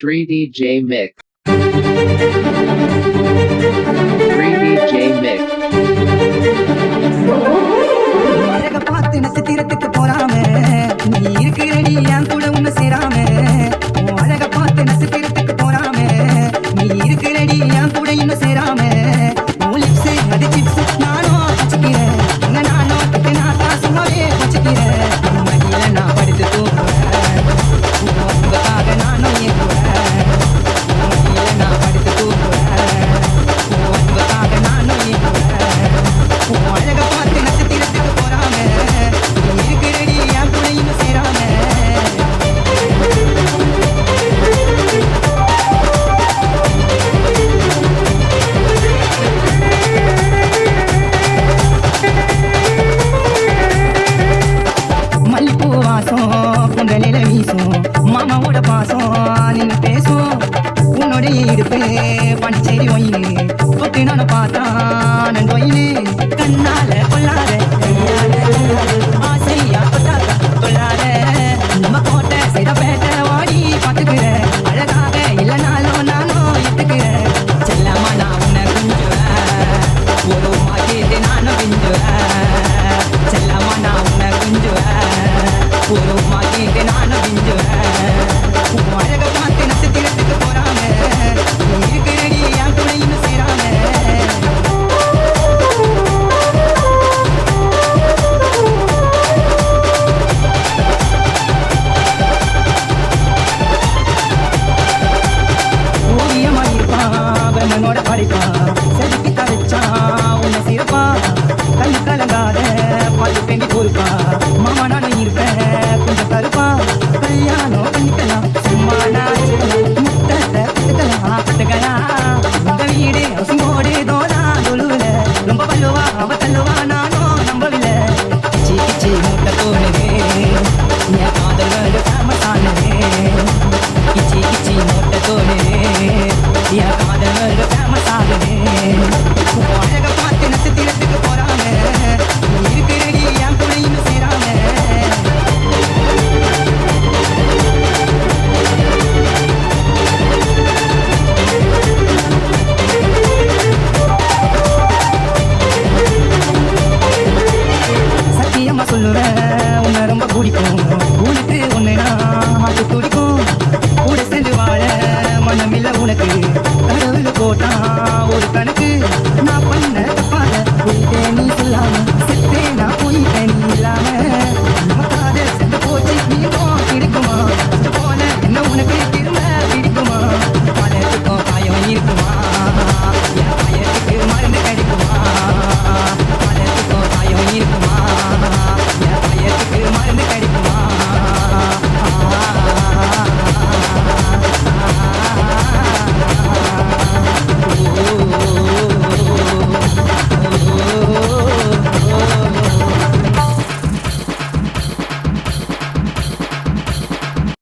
3DJ Mix. 3DJ Mix. அழக பார்த்து நட்சத்திரத்துக்கு போறாம நீ இருக்கிறடி என் கூட உன்னை சேராம அழக பார்த்து நட்சத்திரத்துக்கு போறாம நீ இருக்கிறடி என் கூட இன்னும் சேராம லிப்ஸ் அது சிப்ஸ் நானும் வச்சுக்கிறேன் அங்க நானும் நான் சும்மாவே வச்சுக்கிறேன் மடியில நான் படுத்து தூங்குறேன் உங்களுக்காக நானும் ஏங்குறேன் மடியில நான் படுத்து தூங்குறேன் உங்களுக்காக நானும் ஏங்குறேன் அழக பார்த்து நட்சத்திரத்துக்கு போறாம நீ இருக்கிறடி என் கூட இன்னும் சேராம மல்லிப்பூ வாசம் பொங்கலில வீசும் மாமாவோட பாசம் நின்று பேசும் உன்னோட இடுப்பு பண்டிச்சேரி ஒயினு பொட்டு நானும் பார்த்தா நன் ஒயினு கண்ணால கொள்ளாத கையால ஆசையா கொட்டாத கொள்ளாத நம்ம கோட்டை செய்த பேட்டை ஓடி பார்த்துக்கிறேன் அழகாக இல்லைனாலும் நானும் எடுத்துக்கிறேன் செல்லாம நான் உன்னை குஞ்சுவேன் ஒரு மாட்டிட்டு நானும் பிஞ்சுவேன் செல்லாம நான் உன்னை குஞ்சுவேன் ஒரு மாட்டிட்டு நானும் பிஞ்சுவேன் அழக பார்த்து நட்சத்திரத்துக்கு போறாம நீ இருக்கிறடி என் கூட இன்னும் சேராம ஓவியமா இருப்பான் பிரம்மனோட படிப்பான் செதுக்கி தவிச்சான் உன்னை சிறப்பான் கண்ணு கலங்காத பாட்டு பெண்டி பொறுப்பான்